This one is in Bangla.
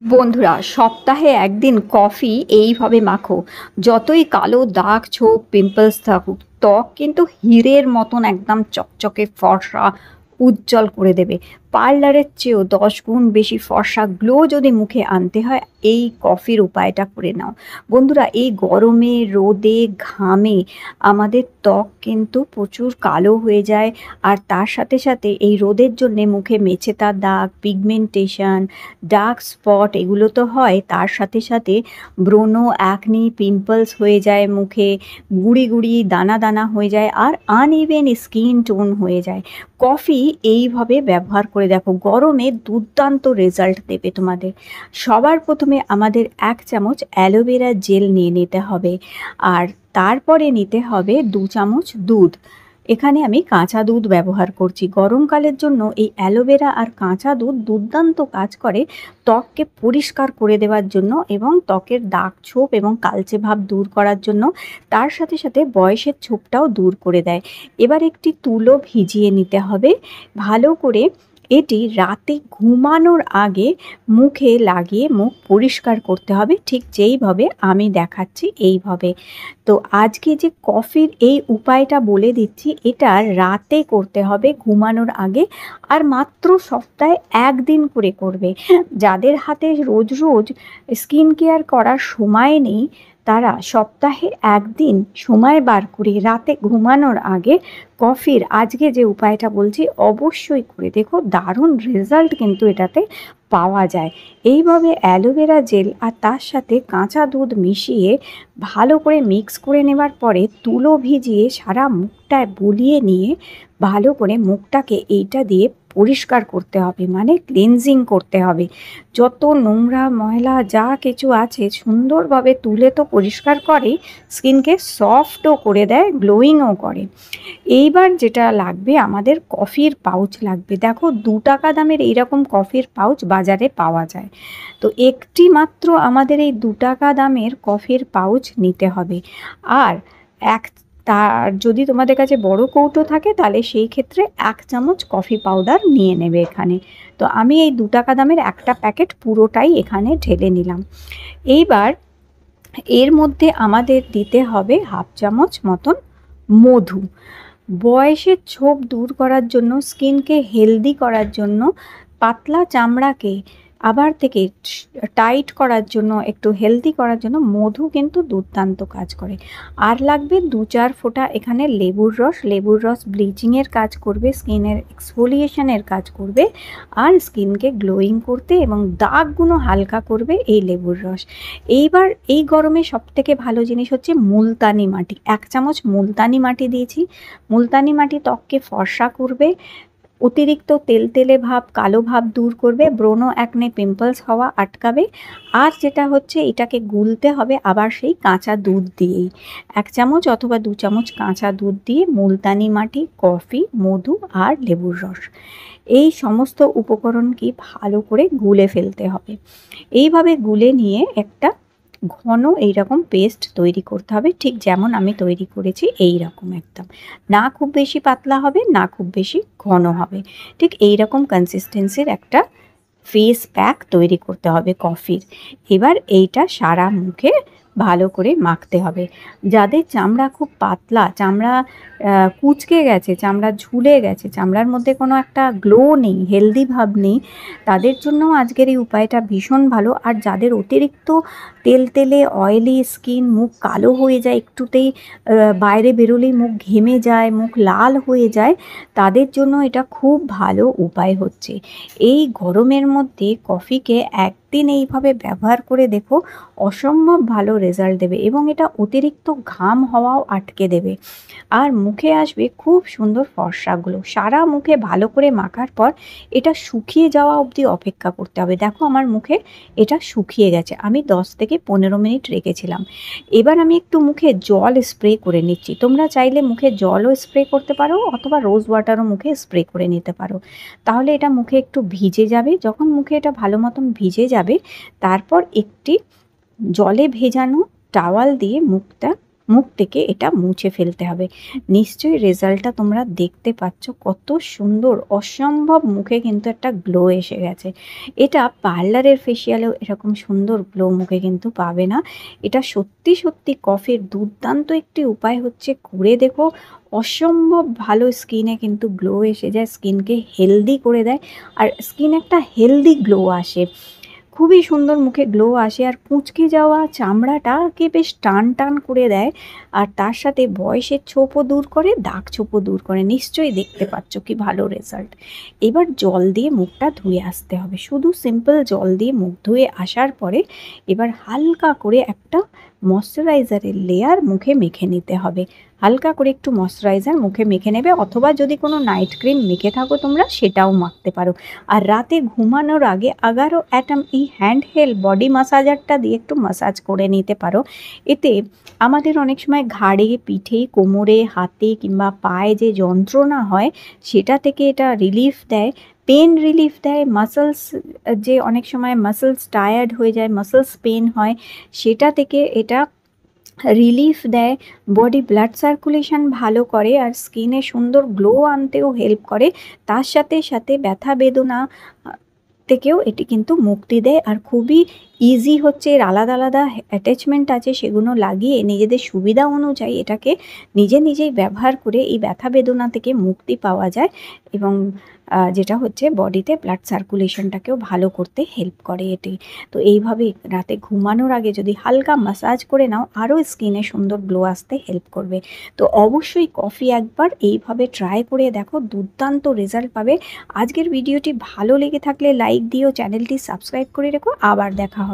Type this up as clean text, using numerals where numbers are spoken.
বন্ধুরা, সপ্তাহে একদিন কফি এইভাবে মাখো। যতই কালো দাগ ছোপ পিম্পলস থাকুক, ত্বক কিন্তু হীরের মতন একদম চকচকে ফর্সা উজ্জ্বল করে দেবে। পার্লারের চেয়েও 10 গুণ বেশি ফর্সা গ্লো যদি মুখে আনতে হয়, এই কফির উপায়টা করে নাও। বন্ধুরা, এই গরমে রোদে ঘামে আমাদের ত্বক কিন্তু প্রচুর কালো হয়ে যায়। আর তার সাথে সাথে এই রোদের জন্যে মুখে মেছেতা দাগ, পিগমেন্টেশন, ডার্ক স্পট এগুলো তো হয়, তার সাথে সাথে ব্রণ, অ্যাকনি, পিম্পলস হয়ে যায় মুখে, গুঁড়ি গুঁড়ি দানা দানা হয়ে যায়, আর আনইভেন স্কিন টোন হয়ে যায়। কফি এইভাবে ব্যবহার করে দেখো, গরমে দুর্দান্ত রেজাল্ট দেবে তোমাদের। সবার প্রথমে আমাদের 1 চামচ অ্যালোভেরা জেল নিয়ে নিতে হবে, আর তারপরে নিতে হবে 2 চামচ দুধ। এখানে আমি কাঁচা দুধ ব্যবহার করছি। গরমকালের জন্য এই অ্যালোভেরা আর কাঁচা দুধ দুর্দান্ত কাজ করে ত্বককে পরিষ্কার করে দেওয়ার জন্য এবং ত্বকের দাগ ছোপ এবং কালচে ভাব দূর করার জন্য। তার সাথে সাথে বয়সের ছোপটাও দূর করে দেয়। এবার একটি তুলো ভিজিয়ে নিতে হবে ভালো করে। এটি রাতে ঘুমানোর আগে মুখে লাগিয়ে মুখ পরিষ্কার করতে হবে, ঠিক যেইভাবে আমি দেখাচ্ছি এইভাবে। তো আজকে যে কফির এই উপায়টা বলে দিচ্ছি, এটা রাতে করতে হবে ঘুমানোর আগে, আর মাত্র সপ্তাহে একদিন করে করবে। যাদের হাতে রোজ রোজ স্কিন কেয়ার করার সময় নেই, তারা সপ্তাহে একদিন সময় বার করে রাতে ঘুমানোর আগে কফির আজকে যে উপায়টা বলছি অবশ্যই করে দেখো, দারুণ রেজাল্ট কিন্তু এটাতে পাওয়া যায়। এইভাবে অ্যালোভেরা জেল আর তার সাথে কাঁচা দুধ মিশিয়ে ভালো করে মিক্স করে নেবার পরে তুলো ভিজিয়ে সারা মুখটায় বুলিয়ে নিয়ে ভালো করে মুখটাকে এইটা দিয়ে পরিষ্কার করতে হবে, মানে ক্লিনজিং করতে হবে। যত নোংরা ময়লা যা কিছু আছে সুন্দরভাবে তুলে তো পরিষ্কার করে, স্কিনকে সফটও করে দেয়, গ্লোয়িংও করে। এইবার যেটা লাগবে, আমাদের কফির পাউচ লাগবে। দেখো, 2 টাকা দামের এইরকম কফির পাউচ বাজারে পাওয়া যায়। তো একটি মাত্র আমাদের এই 2 টাকা দামের কফির পাউচ নিতে হবে। আর তার যদি তোমাদের কাছে বড় কৌটো থাকে তাহলে সেই ক্ষেত্রে 1 চামচ কফি পাউডার নিয়ে নেবে এখানে। তো আমি এই 2 টাকা দামের একটা প্যাকেট পুরোটাই এখানে ঢেলে নিলাম। এইবার এর মধ্যে আমাদের দিতে হবে 1/2 চামচ মতন মধু। বয়সের ছোপ দূর করার জন্য, স্কিনকে হেলদি করার জন্য, পাতলা চামড়াকে আবার থেকে টাইট করার জন্য, একটু হেলদি করার জন্য মধু কিন্তু দুর্দান্ত কাজ করে। আর লাগবে 2-4 ফোঁটা এখানে লেবুর রস। লেবুর রস ব্লিচিংয়ের কাজ করবে, স্কিনের এক্সফোলিয়েশনের কাজ করবে, আর স্কিনকে গ্লোয়িং করতে এবং দাগগুলো হালকা করবে এই লেবুর রস। এইবার এই গরমে সবথেকে ভালো জিনিস হচ্ছে মুলতানি মাটি। 1 চামচ মুলতানি মাটি দিয়েছি। মুলতানি মাটি ত্বককে ফর্সা করবে, অতিরিক্ত তেলতেলে ভাব, কালো ভাব দূর করবে, ব্রণ, অ্যাকনে, পিম্পলস হওয়া আটকাবে। আর যেটা হচ্ছে, এটাকে গুলতে হবে আবার সেই কাঁচা দুধ দিয়েই। 1 চামচ অথবা 2 চামচ কাঁচা দুধ দিয়ে মুলতানি মাটি, কফি, মধু আর লেবুর রস, এই সমস্ত উপকরণকে ভালো করে গুলে ফেলতে হবে। এইভাবে গুলে নিয়ে একটা ঘন এইরকম পেস্ট তৈরি করতে হবে, ঠিক যেমন আমি তৈরি করেছি এই রকম। একদম না খুব বেশি পাতলা হবে, না খুব বেশি ঘন হবে, ঠিক এই রকম কনসিস্টেন্সির একটা ফেস প্যাক তৈরি করতে হবে কফির। এবার এইটা সারা মুখে ভালো করে মাখতে হবে। যাদের চামড়া খুব পাতলা, চামড়া কুঁচকে গেছে, চামড়া ঝুলে গেছে, চামড়ার মধ্যে কোনো একটা গ্লো নেই, হেলদি ভাব নেই, তাদের জন্য আজকের এই উপায়টা ভীষণ ভালো। আর যাদের অতিরিক্ত তেলতেলে অয়েলি স্কিন, মুখ কালো হয়ে যায়, একটুতেই বাইরে বেরোলেই মুখ ঘেমে যায়, মুখ লাল হয়ে যায়, তাদের জন্য এটা খুব ভালো উপায় হচ্ছে। এই গরমের মধ্যে কফিকে একদিন এইভাবে ব্যবহার করে দেখো, অসম্ভব ভালো রেজাল্ট দেবে এবং এটা অতিরিক্ত ঘাম হওয়াও আটকে দেবে। আর মুখে আসবে খুব সুন্দর ফর্সাগুলো। সারা মুখে ভালো করে মাখার পর এটা শুকিয়ে যাওয়া অবধি অপেক্ষা করতে হবে। দেখো, আমার মুখে এটা শুকিয়ে গেছে। আমি 10 থেকে 15 মিনিট রেখেছিলাম। এবার আমি একটু মুখে জল স্প্রে করে নিচ্ছি। তোমরা চাইলে মুখে জলও স্প্রে করতে পারো অথবা রোজ ওয়াটারও মুখে স্প্রে করে নিতে পারো। তাহলে এটা মুখে একটু ভিজে যাবে। যখন মুখে এটা ভালো মতন ভিজে যাবে, তারপর একটি জলে ভেজানো টাওয়াল দিয়ে মুখটা মুখ থেকে এটা মুছে ফেলতে হবে। নিশ্চয়ই রেজাল্টটা তোমরা দেখতে পাচ্ছ, কত সুন্দর, অসম্ভব মুখে কিন্তু একটা গ্লো এসে গেছে। এটা পার্লারের ফেসিয়ালেও এরকম সুন্দর গ্লো মুখে কিন্তু পাবে না। এটা সত্যি সত্যি কফির দুর্দান্ত একটি উপায় হচ্ছে, করে দেখো। অসম্ভব ভালো স্কিনে কিন্তু গ্লো এসে যায়, স্কিনকে হেলদি করে দেয়, আর স্কিন একটা হেলদি গ্লো আসে, খুবই সুন্দর মুখে গ্লো আসে, আর কুঁচকে যাওয়া চামড়াটাকে বেশ টান টান করে দেয়, আর তার সাথে বয়সের ছোপও দূর করে, দাগ ছোপও দূর করে। নিশ্চয়ই দেখতে পাচ্ছ কি ভালো রেজাল্ট। এবার জল দিয়ে মুখটা ধুয়ে আসতে হবে, শুধু সিম্পল জল দিয়ে মুখ ধুয়ে আসার পরে এবার হালকা করে একটা ময়শ্চারাইজারের লেয়ার মুখে মেখে নিতে হবে। হালকা করে একটু ময়শ্চারাইজার মুখে মেখে নেবে, অথবা যদি কোনো নাইট ক্রিম মেখে থাকো তোমরা সেটাও মাখতে পারো। আর রাতে ঘুমানোর আগে 11 অ্যাটম এই হ্যান্ড হেল্ড বডি মাসাজারটা দিয়ে একটু মাসাজ করে নিতে পারো। এতে আমাদের অনেক সময় ঘাড়ে, পিঠে, কোমরে, হাতে কিংবা পায়ে যে যন্ত্রণা হয় সেটা থেকে এটা রিলিফ দেয়, পেন রিলিফ দেয়। মাসলস, যে অনেক সময় মাসলস টায়ার্ড হয়ে যায়, মাসলস পেন হয়, সেটা থেকে এটা রিলিফ দেয়। বডি ব্লাড সার্কুলেশন ভালো করে, আর স্কিনে সুন্দর গ্লো আনতেও হেল্প করে। তার সাথে সাথে ব্যথা বেদনা থেকেও এটি কিন্তু মুক্তি দেয়, আর খুবই ইজি হচ্ছে। এর আলাদা আলাদা অ্যাটাচমেন্ট আছে, সেগুলো লাগিয়ে নিজেদের সুবিধা অনুযায়ী এটাকে নিজেই ব্যবহার করে এই ব্যথা বেদনা থেকে মুক্তি পাওয়া যায়, এবং যেটা হচ্ছে বডিতে ব্লাড সার্কুলেশনটাকেও ভালো করতে হেল্প করে এটি। তো এইভাবে রাতে ঘুমানোর আগে যদি হালকা মাসাজ করে নাও, আরও স্কিনে সুন্দর গ্লো আসতে হেল্প করবে। তো অবশ্যই কফি একবার এইভাবে ট্রাই করে দেখো, দুর্দান্ত রেজাল্ট পাবে। আজকের ভিডিওটি ভালো লেগে থাকলে লাইক দিও, চ্যানেলটি সাবস্ক্রাইব করে রেখো। আবার দেখা হবে।